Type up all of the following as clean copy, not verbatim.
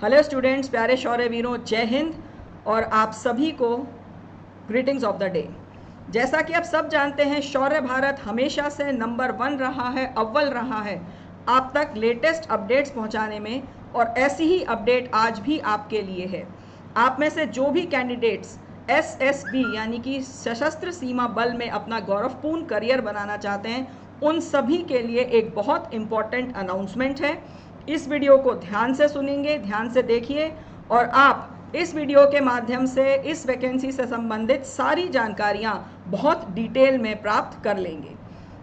Hello students, प्यारे शौर्यवीरों, जय हिंद और आप सभी को ग्रीटिंग्स ऑफ द डे। जैसा कि आप सब जानते हैं, शौर्य भारत हमेशा से नंबर 1 रहा है, अव्वल रहा है आप तक लेटेस्ट अपडेट्स पहुंचाने में, और ऐसी ही अपडेट आज भी आपके लिए है। आप में से जो भी कैंडिडेट्स SSB यानी कि सशस्त्र सीमा बल में अपना गौरवपूर्ण करियर बनाना चाहते हैं, उन सभी के लिए एक बहुत इम्पॉर्टेंट अनाउंसमेंट है। इस वीडियो को ध्यान से सुनेंगे, ध्यान से देखिए और आप इस वीडियो के माध्यम से इस वैकेंसी से संबंधित सारी जानकारियां बहुत डिटेल में प्राप्त कर लेंगे।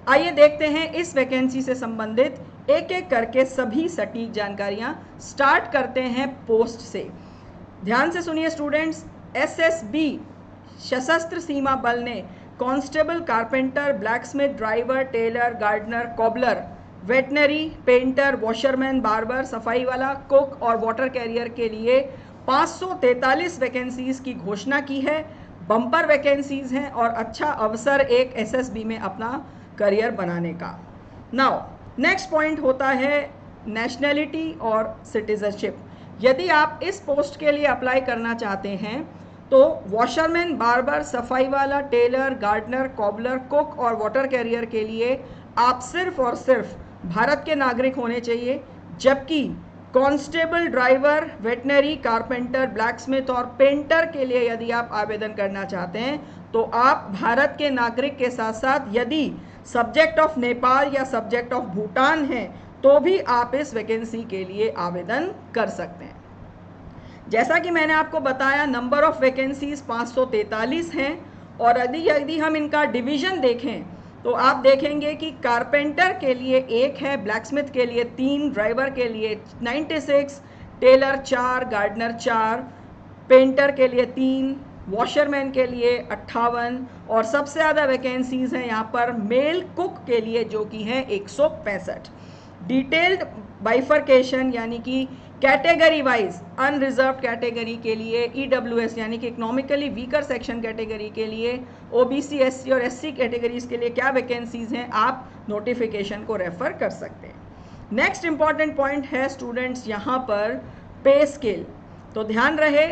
आइए देखते हैं इस वैकेंसी से संबंधित एक एक करके सभी सटीक जानकारियां। स्टार्ट करते हैं पोस्ट से। ध्यान से सुनिए स्टूडेंट्स। SSB सशस्त्र सीमा बल ने constable, carpenter, blacksmith, driver, tailor, gardener, cobbler, veterinary, painter, washerman, barber, सफाई वाला, कुक और वाटर कैरियर के लिए 543 वैकेंसीज की घोषणा की है। बम्पर वैकेंसीज हैं और अच्छा अवसर एक SSB में अपना करियर बनाने का। नाउ नेक्स्ट पॉइंट होता है नेशनैलिटी और सिटीजनशिप। यदि आप इस पोस्ट के लिए अप्लाई करना चाहते हैं तो वॉशरमैन, बार्बर, सफाई वाला, टेलर, गार्डनर, कॉबलर, कुक और वाटर कैरियर के लिए आप सिर्फ और सिर्फ भारत के नागरिक होने चाहिए, जबकि constable, driver, veterinary, carpenter, blacksmith और पेंटर के लिए यदि आप आवेदन करना चाहते हैं तो आप भारत के नागरिक के साथ साथ यदि सब्जेक्ट ऑफ नेपाल या सब्जेक्ट ऑफ भूटान हैं तो भी आप इस वैकेंसी के लिए आवेदन कर सकते हैं। जैसा कि मैंने आपको बताया, नंबर ऑफ वैकेंसीज 543 हैं और यदि हम इनका डिवीजन देखें तो आप देखेंगे कि कारपेंटर के लिए 1 है, ब्लैकस्मिथ के लिए 3, ड्राइवर के लिए 96, टेलर 4, गार्डनर 4, पेंटर के लिए 3, वॉशरमैन के लिए 58 और सबसे ज़्यादा वैकेंसीज हैं यहाँ पर मेल कुक के लिए, जो कि हैं 165। डिटेल्ड बाइफर्केशन यानी कि कैटेगरी वाइज अनरिजर्व कैटेगरी के लिए EWS यानी कि इकोनॉमिकली वीकर सेक्शन कैटेगरी के लिए, OBC, SC और SC कैटेगरीज के लिए क्या वैकेंसीज हैं, आप नोटिफिकेशन को रेफर कर सकते हैं। नेक्स्ट इंपॉर्टेंट पॉइंट है स्टूडेंट्स यहाँ पर पे स्केल। तो ध्यान रहे,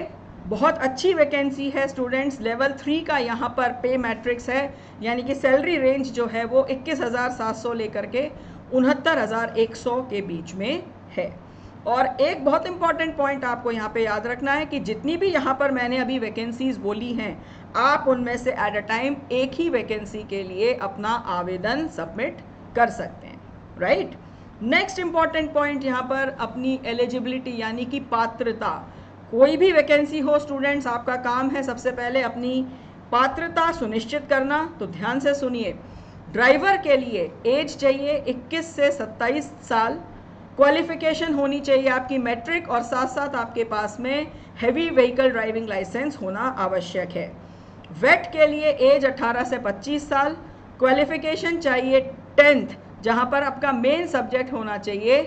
बहुत अच्छी वैकेंसी है स्टूडेंट्स। लेवल 3 का यहाँ पर पे मैट्रिक्स है, यानी कि सैलरी रेंज जो है वो 21,700 लेकर के 69,100 के बीच में है। और एक बहुत इंपॉर्टेंट पॉइंट आपको यहाँ पे याद रखना है कि जितनी भी यहाँ पर मैंने अभी वैकेंसीज बोली हैं, आप उनमें से एट अ टाइम एक ही वैकेंसी के लिए अपना आवेदन सबमिट कर सकते हैं, राइट। नेक्स्ट इंपॉर्टेंट पॉइंट यहाँ पर अपनी एलिजिबिलिटी यानी कि पात्रता। कोई भी वैकेंसी हो स्टूडेंट्स, आपका काम है सबसे पहले अपनी पात्रता सुनिश्चित करना। तो ध्यान से सुनिए, ड्राइवर के लिए एज चाहिए 21 से 27 साल, क्वालिफिकेशन होनी चाहिए आपकी मैट्रिक और साथ साथ आपके पास में हैवी व्हीकल ड्राइविंग लाइसेंस होना आवश्यक है। वेट के लिए एज 18 से 25 साल, क्वालिफिकेशन चाहिए 10th, जहां पर आपका मेन सब्जेक्ट होना चाहिए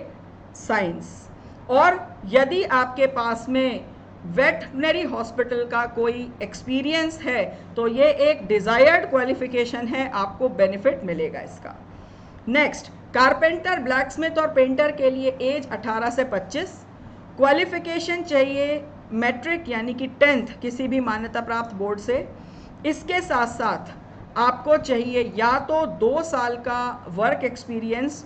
साइंस। और यदि आपके पास में वेटनरी हॉस्पिटल का कोई एक्सपीरियंस है तो ये एक डिज़ायर्ड क्वालिफिकेशन है, आपको बेनिफिट मिलेगा इसका। नेक्स्ट, कारपेंटर, ब्लैकस्मिथ और पेंटर के लिए एज 18 से 25, क्वालिफिकेशन चाहिए मैट्रिक यानी कि 10th किसी भी मान्यता प्राप्त बोर्ड से। इसके साथ साथ आपको चाहिए या तो 2 साल का वर्क एक्सपीरियंस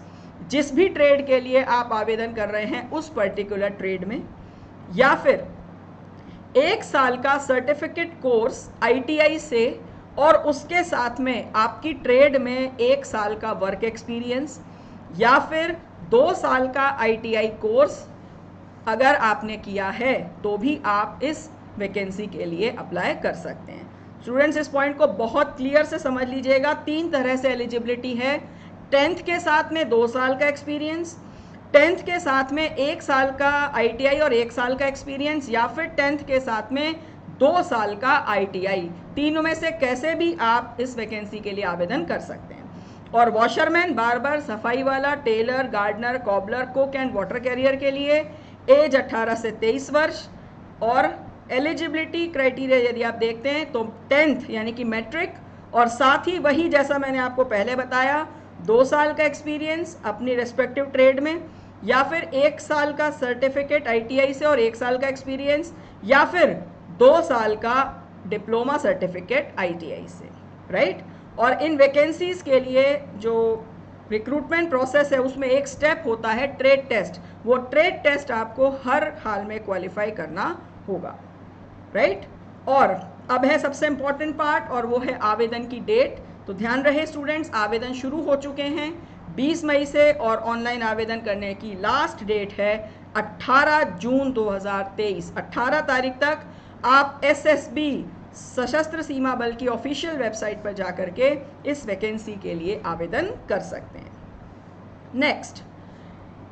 जिस भी ट्रेड के लिए आप आवेदन कर रहे हैं उस पर्टिकुलर ट्रेड में, या फिर 1 साल का सर्टिफिकेट कोर्स ITI से और उसके साथ में आपकी ट्रेड में 1 साल का वर्क एक्सपीरियंस, या फिर 2 साल का ITI कोर्स अगर आपने किया है तो भी आप इस वैकेंसी के लिए अप्लाई कर सकते हैं। स्टूडेंट्स, इस पॉइंट को बहुत क्लियर से समझ लीजिएगा। 3 तरह से एलिजिबिलिटी है। 10th के साथ में 2 साल का एक्सपीरियंस, 10th के साथ में 1 साल का ITI और 1 साल का एक्सपीरियंस, या फिर 10th के साथ में 2 साल का ITI। तीनों में से कैसे भी आप इस वैकेंसी के लिए आवेदन कर सकते हैं। और वॉशरमैन, बार्बर, सफाई वाला, tailor, gardener, cobbler, cook and water carrier के लिए एज 18 से 23 वर्ष। और एलिजिबिलिटी क्राइटेरिया यदि आप देखते हैं तो 10th यानी कि मैट्रिक और साथ ही वही जैसा मैंने आपको पहले बताया 2 साल का एक्सपीरियंस अपनी रेस्पेक्टिव ट्रेड में, या फिर 1 साल का सर्टिफिकेट ITI से और 1 साल का एक्सपीरियंस, या फिर 2 साल का डिप्लोमा सर्टिफिकेट ITI से, राइट। और इन वैकेंसीज के लिए जो रिक्रूटमेंट प्रोसेस है उसमें एक स्टेप होता है ट्रेड टेस्ट। वो ट्रेड टेस्ट आपको हर हाल में क्वालिफाई करना होगा, राइट। और अब है सबसे इम्पॉर्टेंट पार्ट, और वो है आवेदन की डेट। तो ध्यान रहे स्टूडेंट्स, आवेदन शुरू हो चुके हैं 20 मई से, और ऑनलाइन आवेदन करने की लास्ट डेट है 18 जून 2023। 18 तारीख तक आप SSB सशस्त्र सीमा बल की ऑफिशियल वेबसाइट पर जाकर के इस वैकेंसी के लिए आवेदन कर सकते हैं। नेक्स्ट,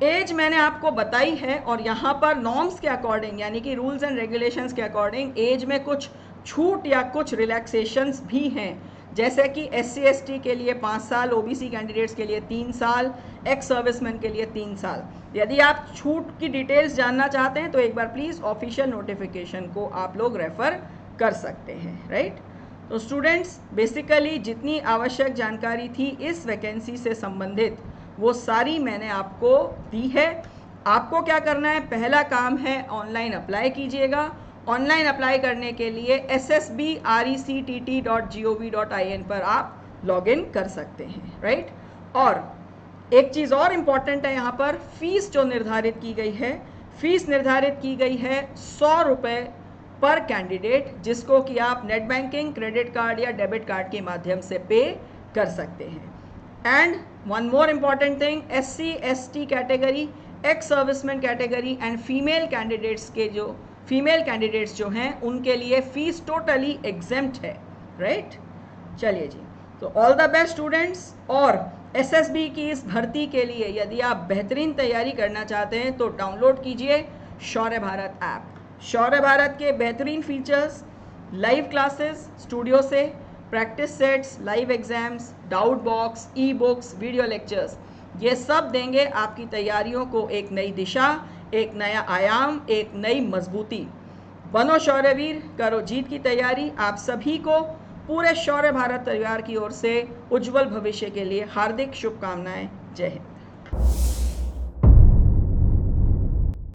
एज मैंने आपको बताई है, और यहाँ पर नॉर्म्स के अकॉर्डिंग यानी कि रूल्स एंड रेगुलेशंस के अकॉर्डिंग एज में कुछ छूट या कुछ रिलैक्सेशंस भी हैं, जैसे कि SC ST के लिए 5 साल, OBC कैंडिडेट्स के लिए 3 साल, एक्स सर्विसमैन के लिए 3 साल। यदि आप छूट की डिटेल्स जानना चाहते हैं तो एक बार प्लीज़ ऑफिशियल नोटिफिकेशन को आप लोग रेफ़र कर सकते हैं, राइट। तो स्टूडेंट्स, बेसिकली जितनी आवश्यक जानकारी थी इस वैकेंसी से संबंधित वो सारी मैंने आपको दी है। आपको क्या करना है, पहला काम है ऑनलाइन अप्लाई कीजिएगा। ऑनलाइन अप्लाई करने के लिए ssbrectt.gov.in पर आप लॉगिन कर सकते हैं, राइट। और एक चीज़ और इम्पॉर्टेंट है, यहाँ पर फीस जो निर्धारित की गई है, फीस निर्धारित की गई है 100 रुपये पर कैंडिडेट, जिसको कि आप नेट बैंकिंग, क्रेडिट कार्ड या डेबिट कार्ड के माध्यम से पे कर सकते हैं। And one more important thing, SC ST category, ex serviceman category and female candidates जो हैं उनके लिए फीस टोटली एग्जेम्प्ट है, राइट। चलिए जी, तो ऑल द बेस्ट स्टूडेंट्स। और SSB की इस भर्ती के लिए यदि आप बेहतरीन तैयारी करना चाहते हैं तो डाउनलोड कीजिए शौर्य भारत ऐप। शौर्य भारत के बेहतरीन फीचर्स, लाइव क्लासेस स्टूडियो से, practice sets, live exams, doubt box, e-books, video lectures, ये सब देंगे आपकी तैयारियों को एक नई दिशा, एक नया आयाम, एक नई मजबूती। बनो शौर्यवीर, करो जीत की तैयारी। आप सभी को पूरे शौर्य भारत परिवार की ओर से उज्जवल भविष्य के लिए हार्दिक शुभकामनाएं। जय हिंद।